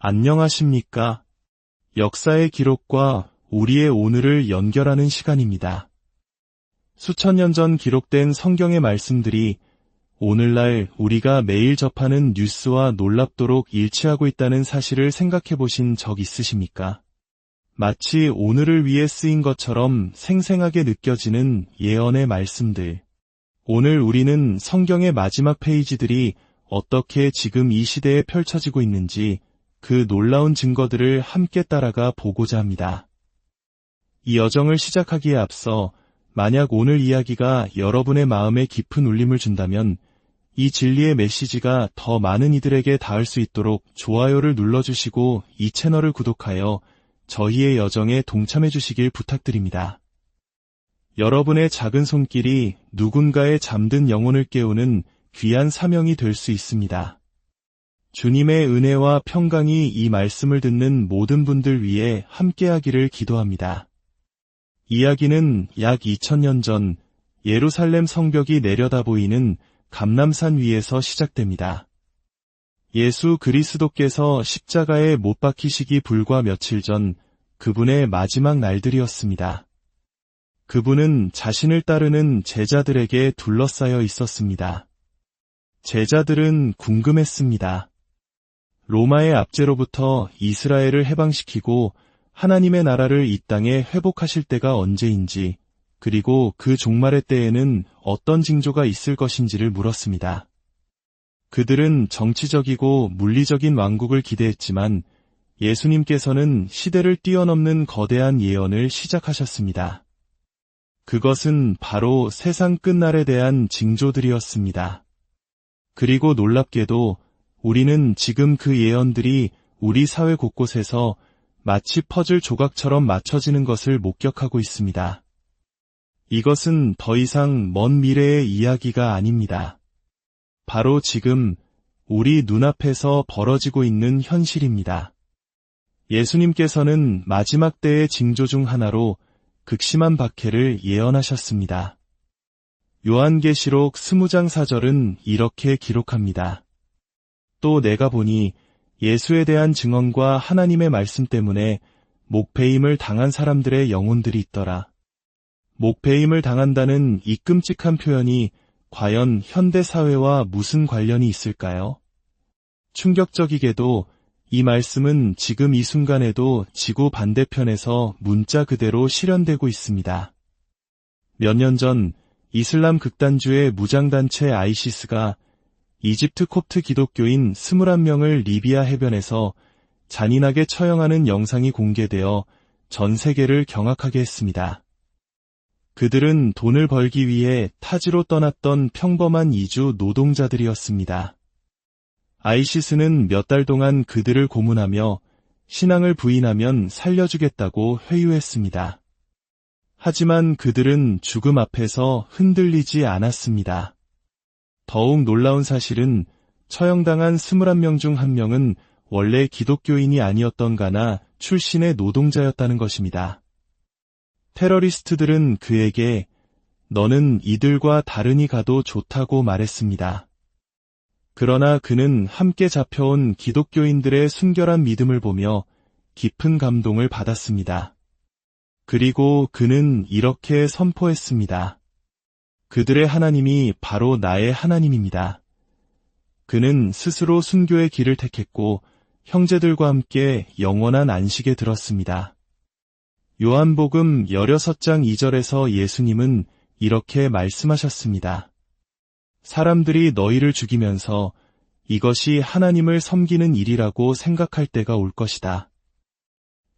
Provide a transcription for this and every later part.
안녕하십니까? 역사의 기록과 우리의 오늘을 연결하는 시간입니다. 수천 년 전 기록된 성경의 말씀들이 오늘날 우리가 매일 접하는 뉴스와 놀랍도록 일치하고 있다는 사실을 생각해 보신 적 있으십니까? 마치 오늘을 위해 쓰인 것처럼 생생하게 느껴지는 예언의 말씀들. 오늘 우리는 성경의 마지막 페이지들이 어떻게 지금 이 시대에 펼쳐지고 있는지 그 놀라운 증거들을 함께 따라가 보고자 합니다. 이 여정을 시작하기에 앞서 만약 오늘 이야기가 여러분의 마음에 깊은 울림을 준다면 이 진리의 메시지가 더 많은 이들에게 닿을 수 있도록 좋아요를 눌러주시고 이 채널을 구독하여 저희의 여정에 동참해 주시길 부탁드립니다. 여러분의 작은 손길이 누군가의 잠든 영혼을 깨우는 귀한 사명이 될 수 있습니다. 주님의 은혜와 평강이 이 말씀을 듣는 모든 분들 위해 함께하기를 기도합니다. 이야기는 약 2000년 전 예루살렘 성벽이 내려다 보이는 감람산 위에서 시작됩니다. 예수 그리스도께서 십자가에 못 박히시기 불과 며칠 전 그분의 마지막 날들이었습니다. 그분은 자신을 따르는 제자들에게 둘러싸여 있었습니다. 제자들은 궁금했습니다. 로마의 압제로부터 이스라엘을 해방시키고 하나님의 나라를 이 땅에 회복하실 때가 언제인지, 그리고 그 종말의 때에는 어떤 징조가 있을 것인지를 물었습니다. 그들은 정치적이고 물리적인 왕국을 기대했지만 예수님께서는 시대를 뛰어넘는 거대한 예언을 시작하셨습니다. 그것은 바로 세상 끝날에 대한 징조들이었습니다. 그리고 놀랍게도 우리는 지금 그 예언들이 우리 사회 곳곳에서 마치 퍼즐 조각처럼 맞춰지는 것을 목격하고 있습니다. 이것은 더 이상 먼 미래의 이야기가 아닙니다. 바로 지금 우리 눈앞에서 벌어지고 있는 현실입니다. 예수님께서는 마지막 때의 징조 중 하나로 극심한 박해를 예언하셨습니다. 요한계시록 20장 4절은 이렇게 기록합니다. 또 내가 보니 예수에 대한 증언과 하나님의 말씀 때문에 목배임을 당한 사람들의 영혼들이 있더라. 목배임을 당한다는 이 끔찍한 표현이 과연 현대 사회와 무슨 관련이 있을까요? 충격적이게도 이 말씀은 지금 이 순간에도 지구 반대편에서 문자 그대로 실현되고 있습니다. 몇 년 전 이슬람 극단주의 무장단체 아이시스가 이집트 콥트 기독교인 21명을 리비아 해변에서 잔인하게 처형하는 영상이 공개되어 전 세계를 경악하게 했습니다. 그들은 돈을 벌기 위해 타지로 떠났던 평범한 이주 노동자들이었습니다. 아이시스는 몇 달 동안 그들을 고문하며 신앙을 부인하면 살려주겠다고 회유했습니다. 하지만 그들은 죽음 앞에서 흔들리지 않았습니다. 더욱 놀라운 사실은 처형당한 21명 중 1명은 원래 기독교인이 아니었던가나 출신의 노동자였다는 것입니다. 테러리스트들은 그에게 너는 이들과 다른이 가도 좋다고 말했습니다. 그러나 그는 함께 잡혀온 기독교인들의 순결한 믿음을 보며 깊은 감동을 받았습니다. 그리고 그는 이렇게 선포했습니다. 그들의 하나님이 바로 나의 하나님입니다. 그는 스스로 순교의 길을 택했고 형제들과 함께 영원한 안식에 들었습니다. 요한복음 16장 2절에서 예수님은 이렇게 말씀하셨습니다. 사람들이 너희를 죽이면서 이것이 하나님을 섬기는 일이라고 생각할 때가 올 것이다.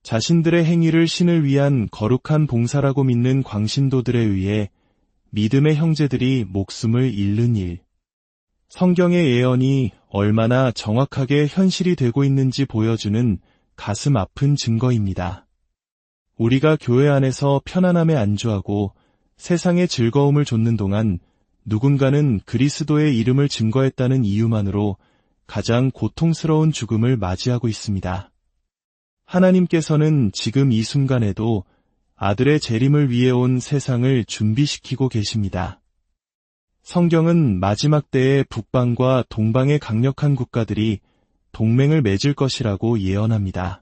자신들의 행위를 신을 위한 거룩한 봉사라고 믿는 광신도들에 의해 믿음의 형제들이 목숨을 잃는 일. 성경의 예언이 얼마나 정확하게 현실이 되고 있는지 보여주는 가슴 아픈 증거입니다. 우리가 교회 안에서 편안함에 안주하고 세상에 즐거움을 좇는 동안 누군가는 그리스도의 이름을 증거했다는 이유만으로 가장 고통스러운 죽음을 맞이하고 있습니다. 하나님께서는 지금 이 순간에도 아들의 재림을 위해 온 세상을 준비시키고 계십니다. 성경은 마지막 때의 북방과 동방의 강력한 국가들이 동맹을 맺을 것이라고 예언합니다.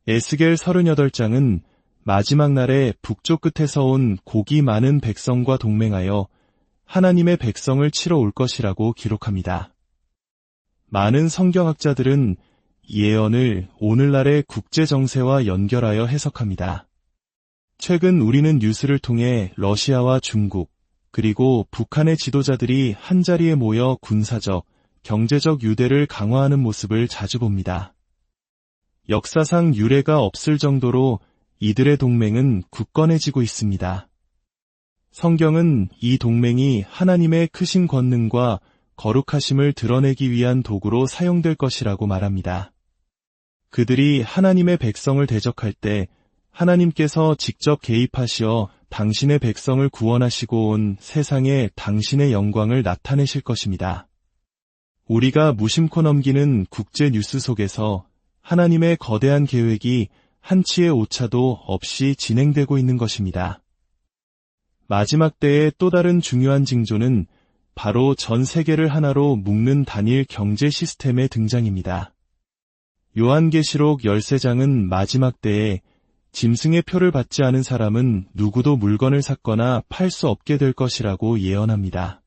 에스겔 38장은 마지막 날에 북쪽 끝에서 온 고기 많은 백성과 동맹하여 하나님의 백성을 치러 올 것이라고 기록합니다. 많은 성경학자들은 이 예언을 오늘날의 국제 정세와 연결하여 해석합니다. 최근 우리는 뉴스를 통해 러시아와 중국, 그리고 북한의 지도자들이 한자리에 모여 군사적, 경제적 유대를 강화하는 모습을 자주 봅니다. 역사상 유례가 없을 정도로 이들의 동맹은 굳건해지고 있습니다. 성경은 이 동맹이 하나님의 크신 권능과 거룩하심을 드러내기 위한 도구로 사용될 것이라고 말합니다. 그들이 하나님의 백성을 대적할 때 하나님께서 직접 개입하시어 당신의 백성을 구원하시고 온 세상에 당신의 영광을 나타내실 것입니다. 우리가 무심코 넘기는 국제 뉴스 속에서 하나님의 거대한 계획이 한치의 오차도 없이 진행되고 있는 것입니다. 마지막 때의 또 다른 중요한 징조는 바로 전 세계를 하나로 묶는 단일 경제 시스템의 등장입니다. 요한계시록 13장은 마지막 때에 짐승의 표를 받지 않은 사람은 누구도 물건을 샀거나 팔 수 없게 될 것이라고 예언합니다.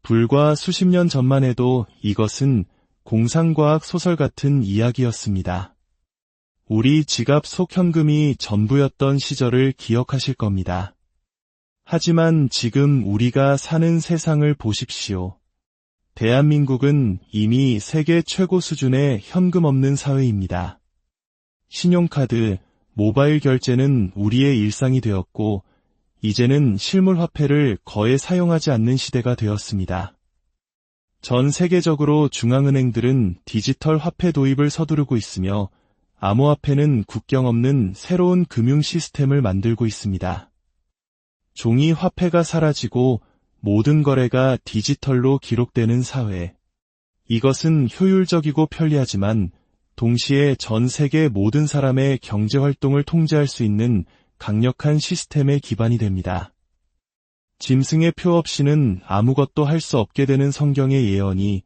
불과 수십 년 전만 해도 이것은 공상과학 소설 같은 이야기였습니다. 우리 지갑 속 현금이 전부였던 시절을 기억하실 겁니다. 하지만 지금 우리가 사는 세상을 보십시오. 대한민국은 이미 세계 최고 수준의 현금 없는 사회입니다. 신용카드, 모바일 결제는 우리의 일상이 되었고, 이제는 실물 화폐를 거의 사용하지 않는 시대가 되었습니다. 전 세계적으로 중앙은행들은 디지털 화폐 도입을 서두르고 있으며, 암호화폐는 국경 없는 새로운 금융 시스템을 만들고 있습니다. 종이 화폐가 사라지고 모든 거래가 디지털로 기록되는 사회. 이것은 효율적이고 편리하지만 동시에 전 세계 모든 사람의 경제 활동을 통제할 수 있는 강력한 시스템의 기반이 됩니다. 짐승의 표 없이는 아무것도 할 수 없게 되는 성경의 예언이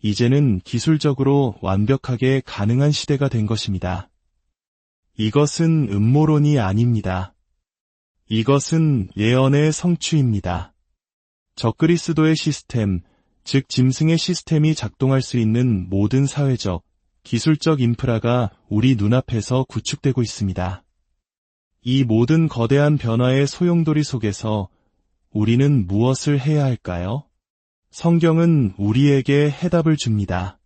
이제는 기술적으로 완벽하게 가능한 시대가 된 것입니다. 이것은 음모론이 아닙니다. 이것은 예언의 성취입니다. 적그리스도의 시스템, 즉 짐승의 시스템이 작동할 수 있는 모든 사회적, 기술적 인프라가 우리 눈앞에서 구축되고 있습니다. 이 모든 거대한 변화의 소용돌이 속에서 우리는 무엇을 해야 할까요? 성경은 우리에게 해답을 줍니다.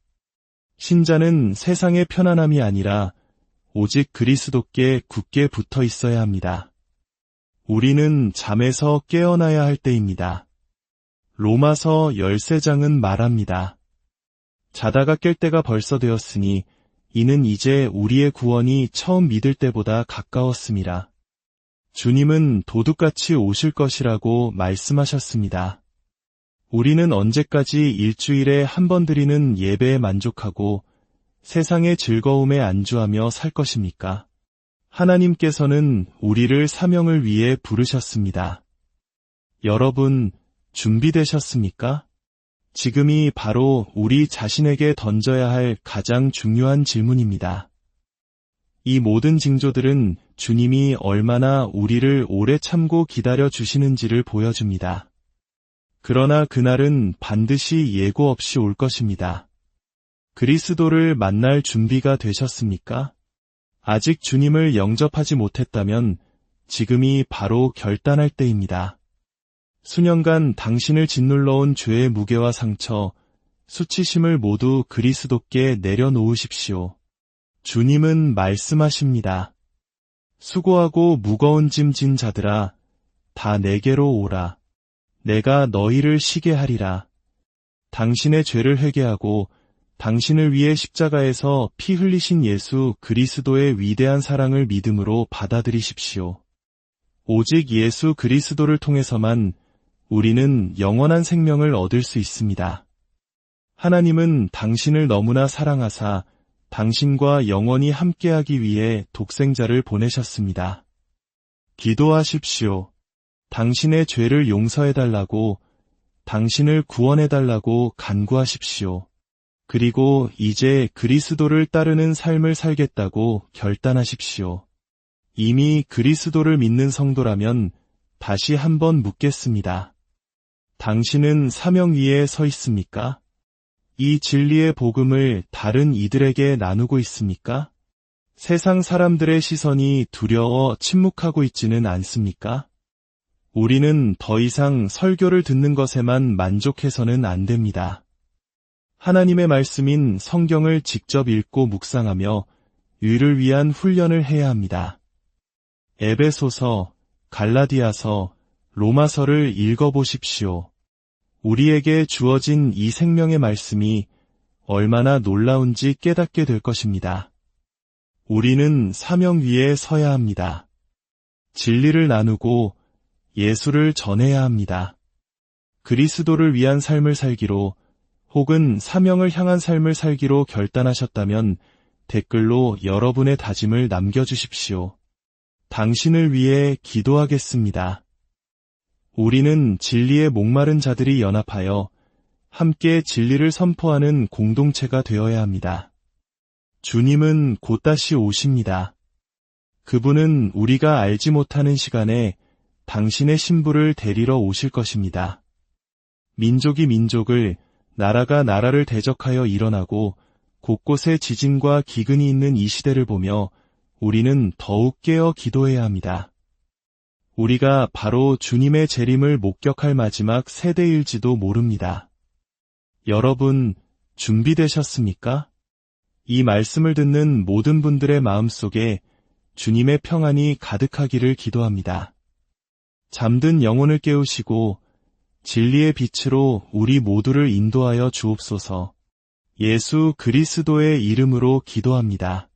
신자는 세상의 편안함이 아니라 오직 그리스도께 굳게 붙어 있어야 합니다. 우리는 잠에서 깨어나야 할 때입니다. 로마서 13장은 말합니다. 자다가 깰 때가 벌써 되었으니 이는 이제 우리의 구원이 처음 믿을 때보다 가까웠음이라. 주님은 도둑같이 오실 것이라고 말씀하셨습니다. 우리는 언제까지 일주일에 한 번 드리는 예배에 만족하고 세상의 즐거움에 안주하며 살 것입니까? 하나님께서는 우리를 사명을 위해 부르셨습니다. 여러분, 준비되셨습니까? 지금이 바로 우리 자신에게 던져야 할 가장 중요한 질문입니다. 이 모든 징조들은 주님이 얼마나 우리를 오래 참고 기다려 주시는지를 보여줍니다. 그러나 그날은 반드시 예고 없이 올 것입니다. 그리스도를 만날 준비가 되셨습니까? 아직 주님을 영접하지 못했다면 지금이 바로 결단할 때입니다. 수년간 당신을 짓눌러온 죄의 무게와 상처, 수치심을 모두 그리스도께 내려놓으십시오. 주님은 말씀하십니다. 수고하고 무거운 짐 진 자들아, 다 내게로 오라. 내가 너희를 쉬게 하리라. 당신의 죄를 회개하고 당신을 위해 십자가에서 피 흘리신 예수 그리스도의 위대한 사랑을 믿음으로 받아들이십시오. 오직 예수 그리스도를 통해서만 우리는 영원한 생명을 얻을 수 있습니다. 하나님은 당신을 너무나 사랑하사 당신과 영원히 함께하기 위해 독생자를 보내셨습니다. 기도하십시오. 당신의 죄를 용서해달라고, 당신을 구원해달라고 간구하십시오. 그리고 이제 그리스도를 따르는 삶을 살겠다고 결단하십시오. 이미 그리스도를 믿는 성도라면 다시 한번 묻겠습니다. 당신은 사명 위에 서 있습니까? 이 진리의 복음을 다른 이들에게 나누고 있습니까? 세상 사람들의 시선이 두려워 침묵하고 있지는 않습니까? 우리는 더 이상 설교를 듣는 것에만 만족해서는 안 됩니다. 하나님의 말씀인 성경을 직접 읽고 묵상하며 의를 위한 훈련을 해야 합니다. 에베소서, 갈라디아서, 로마서를 읽어보십시오. 우리에게 주어진 이 생명의 말씀이 얼마나 놀라운지 깨닫게 될 것입니다. 우리는 사명 위에 서야 합니다. 진리를 나누고 예수를 전해야 합니다. 그리스도를 위한 삶을 살기로 혹은 사명을 향한 삶을 살기로 결단하셨다면 댓글로 여러분의 다짐을 남겨주십시오. 당신을 위해 기도하겠습니다. 우리는 진리에 목마른 자들이 연합하여 함께 진리를 선포하는 공동체가 되어야 합니다. 주님은 곧 다시 오십니다. 그분은 우리가 알지 못하는 시간에 당신의 신부를 데리러 오실 것입니다. 민족이 민족을, 나라가 나라를 대적하여 일어나고 곳곳에 지진과 기근이 있는 이 시대를 보며 우리는 더욱 깨어 기도해야 합니다. 우리가 바로 주님의 재림을 목격할 마지막 세대일지도 모릅니다. 여러분, 준비되셨습니까? 이 말씀을 듣는 모든 분들의 마음속에 주님의 평안이 가득하기를 기도합니다. 잠든 영혼을 깨우시고 진리의 빛으로 우리 모두를 인도하여 주옵소서. 예수 그리스도의 이름으로 기도합니다.